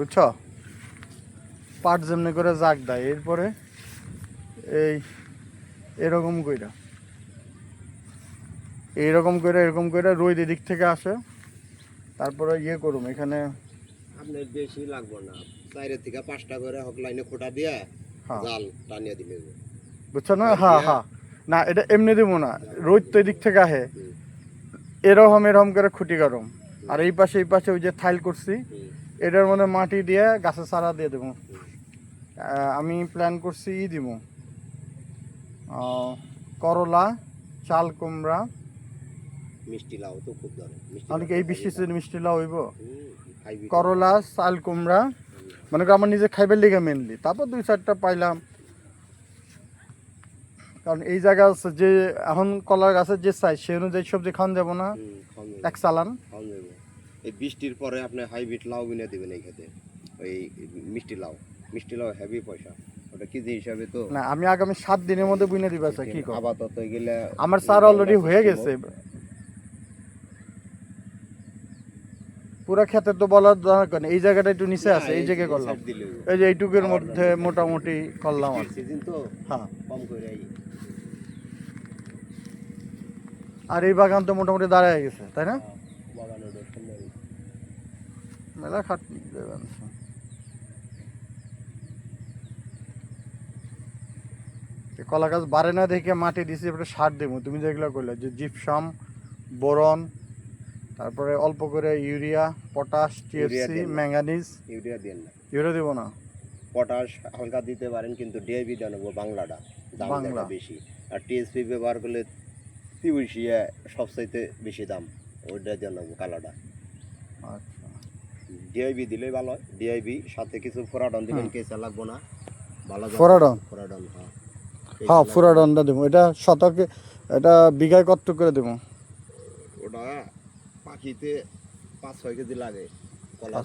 বুঝছো, পাট যেমনি করে জাগ দেয়, এরপরে এই এরকম করে রোদ এদিক থেকে আসে, তারপরে ইয়ে করুম এখানে। আপনার বেশি লাগবে না, 4 থেকে 5টা করে হক লাইনে খোটা দিয়ে জাল টানিয়ে দিলে, বুঝছো না? হ্যাঁ হ্যাঁ, না এটা এমনি দিব না, রোদ তো এদিক থেকে আহে, এরকম করে খুঁটি গরম, আর এই পাশে ওই যে থাইল করছি, এটার মধ্যে মাটি দিয়ে গাছের চারা দিয়ে দেবো। আমি প্ল্যান করছি দিব করলা, চাল কুমড়া, মিষ্টি লাউ তো খুব ধরে, অনেকে এই বৃষ্টির মিষ্টি লাউ হইব, করলা, চাল কুমড়া, মানে আমার নিজে খাইবার লিগে মেনলি, তারপর 2-4টা পাইলাম, কারণ এই জায়গা যে এখন কলার গাছের যে সাইজ সেই অনুযায়ী সবজি খাওয়ান যাবো না, এক চালান। এই বৃষ্টির পরে আপনি হাইব্রিড লাউ কিনে দিবেন এই খেতে, ওই মিষ্টি লাউ হেভি পয়সা, ওটা কেজি হিসাবে তো না, আমি আগামী 7 দিনের মধ্যে বুনে দিবা স্যার, কি করব, আপাতত গেলে আমার চারা অলরেডি হয়ে গেছে, পুরো ক্ষেতে তো বলার দরকার নেই, এই জায়গাটা একটু নিচে আছে, এই জায়গায় করলাম, এই যে এইটুকুর মধ্যে মোটামুটি করলাম আর সিজন তো হ্যাঁ। কম করে আর এই বাগান তো মোটামুটি দাঁড়ায় গেছে, তাই না? মেলা খাটনি দেবেন। কলা গাছ বাড়ে না দেখে মাটি দিছি, এবারে সার দেবো, তুমি যেগুলো করলে যে জিপসাম, বোরন, তারপরে অল্প করে urea, potash, TFC, manganese. Urea দেন না, ইউরিয়া দেবো না, পটাশ হালকা দিতে পারেন, কিন্তু ডিএপি দেন বাংলাটা দাম বেশি, আর টিএসপি ব্যবহার করলে তিউশিয়া সবচাইতে বেশি দাম, ওইটা দেন কালাটা। আচ্ছা, ডিআইবি দিলে ভালো হয়, ডিআইবি সাথে কিছু ফোরাডন দিবেন, কেঁচা লাগবো না, ভালো ফোরাডন হ্যাঁ হ্যাঁ, ফোরাডনটা দেবো। এটা শতকে, এটা বিঘায় কত করে দেবো? ওটা পাখিতে 5-6 কেজি লাগে, কলা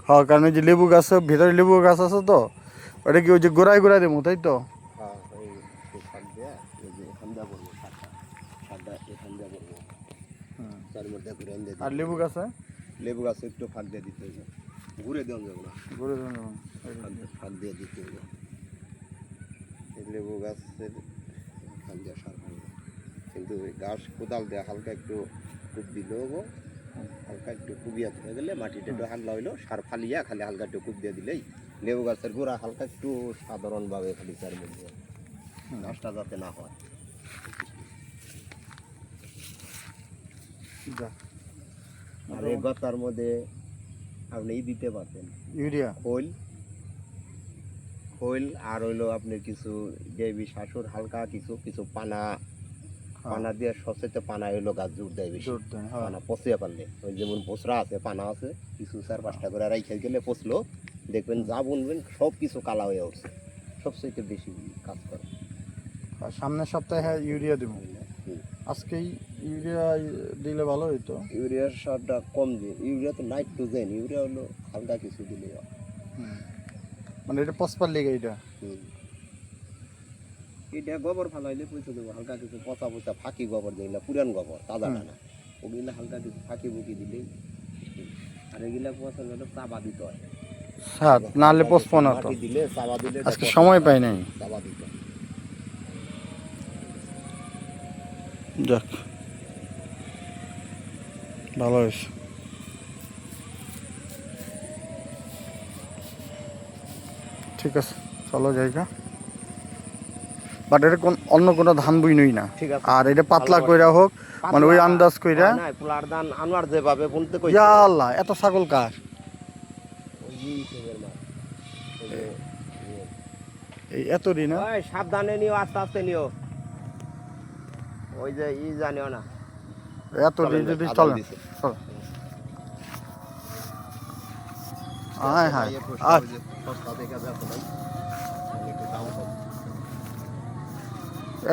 হ্যাঁ, কারণ ওই যে লেবু গাছ, ভিতরে লেবু গাছ আছে তো, ওটা কি ওই যে গোড়ায় দেবো, তাই তো? হ্যাঁ, ওই শাক দেওয়া, ওই যে এখান দেওয়া করবো, শাকটা এখান দেওয়া করবো, তার মধ্যে ঘুরে দিয়ে। আর লেবু গাছে একটু ফাঁক দিয়ে দিতে হবে, ঘুরে দেওয়া যাবে না, ফাঁক দিয়ে দিতে হবে, লেবু গাছের ফাঁক দিয়ে সার খাবে, কিন্তু ওই গাছ কোদাল দেওয়া হালকা একটু কুপ দিলেও হবো, হালকা একটু কুবিয়া ধরে গেলে মাটিটা একটু হালকা হইলো, সার ফালিয়া খালি হালকা একটু কুপ দিয়ে দিলেই লেবু গাছের গোড়া হালকা একটু সাধারণভাবে খালি চার মধ্যে গাছটা যাতে না হয়। আর এই গতার মধ্যে আপনি দিতে পারতেন ইউরিয়া, খৈল, আর হইলো আপনি কিছু দেবী শাশুর হালকা কিছু পানা দিয়ে, সবচেয়ে পানা হইলো গাছ জোর দেয় বেশি, পানা পচিয়ে পারলে, ওই যেমন পোসরা আছে, পানা আছে কিছু 4-5টা করে রাইখে গেলে পচলো, দেখবেন যা বুনবেন সব কিছু কালা হয়ে উঠছে, সবচেয়ে বেশি কাজ করে। আর সামনের সপ্তাহে ইউরিয়া দেবো, আজকেই ইউরিয়া দিলে ভালো হইতো। ইউরিয়ার সারটা কম দিন, ইউরিয়া তো নাইট্রোজেন, ইউরিয়া হলো হালকা কিছু দিলে, মানে এটা পচপার লেগে এটা গোবর ফালাইলে পয়সা দেবো, হালকা কিছু পচা ফাঁকি গোবর দিলে, পুরান গোবর তাজা না, ওগুলো হালকা কিছু ফাঁকি বুকি দিলেই, আর এগুলা পচা হলে চাবা দিতে হয়, নাহলে পচবো না তো, দিলে চাবা দিলে আজকে সময় পাই নাই, চাবা দিতে হয়। যাক ভালো হয়েছে, ঠিক আছে, চলো জায়গা। বাট এটা অন্য কোনো ধান বুই নই না, আর এটা পাতলা কইরা হোক, মানে ওই আন্দাজ কইরা না, পোলার ধান আনোয়ার যেভাবে বুনতে কইছে, ইয়া আল্লাহ, এত ছাগল কার, এই এত দিন সাবধানে নিও, আস্তে আস্তে নিও, ওই যে জানিও না, এত দিন যদি চলে, হ্যাঁ হ্যাঁ,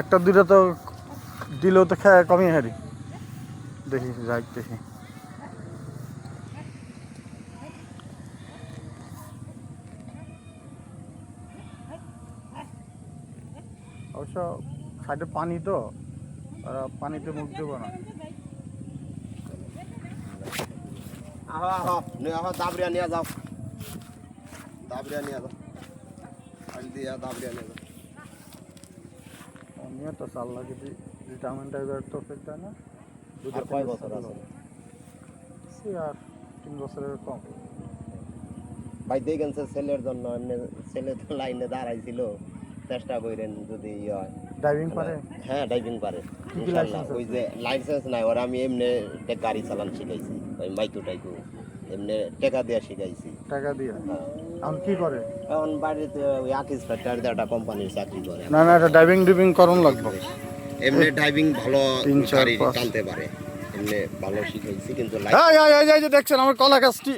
একটা দুইটা তো দিলেও তো খেয়ে কমই হারি, দেখি যাই দেখি। অবশ্য সাইডে পানি তো, পানিতে মুখ দেবো না, দাবরিয়া নিয়ে যাও, দাবরিয়া নিয়ে যাও, দিয়া দাবরিয়া নিয়ে যাও। নিয়ে তো আল্লাহ যদি রিটায়ারমেন্ট টাইপের তো ফেলতে না আর কয় বছর আছে? আর 3 বছরের কম। ভাই দেখেন ছেলের জন্য, এমনি ছেলে তো লাইনে দাঁড়াইছিল, চেষ্টা করেন যদি হয়। ড্রাইভিং পারে? হ্যাঁ ড্রাইভিং পারে কি ইনশাআল্লাহ। লাইসেন্স ওই যে লাইসেন্স নাই ওর, আমি এমনি গাড়ি চালান শিখাইছি, ওই মাইকু টাইকু এমনি টাকা দিয়ে শিখাইছি। টাকা দিয়ে? এখন কি করে? এখন বাড়িতে ওই আকিস ফ্যাক্টরি একটা কোম্পানির চাকরি করে। না না, এটা ড্রাইভিং ড্রিভিং করুন লাগবে। এমনি ড্রাইভিং ভালো 3, 4, গাড়ি 5 টানতে পারে, এমনি ভালো শিখাইছি কিন্তু এই যে দেখছেন আমার কলা গাছটি,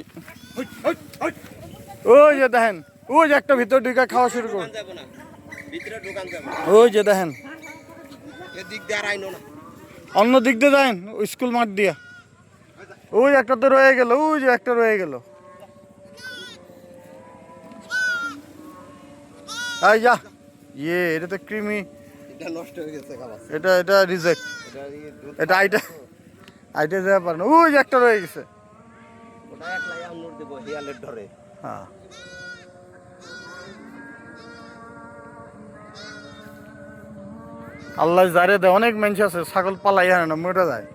ওই যে দেখেন, ওই যে একটা ভিতর ঢুকে খাওয়া শুরু করুন, যাব না, ভিতরে দোকান যাব, ওই যে দেখেন এদিক দিয়ে আর আইনো না। অন্য দিক দিয়ে যান, স্কুল মাঠ দিয়া। ওই একটা তো রয়ে গেল, ওই যে একটা রয়ে গেল। এই যা, এটা তো কৃমি, এটা নষ্ট হয়ে গেছে খাবার, এটা রিজেক্ট, এটা দুধ এটা আইটা যাওয়া পারে না। ওই যে একটা রয়ে গেছে। ওটা একলাই আঙুর দেব হিয়ালের ধরে। হ্যাঁ, আল্লাহ যারে দেয়, অনেক মানুষ আছে ছাগল পালাই হারে না, মরে যায়।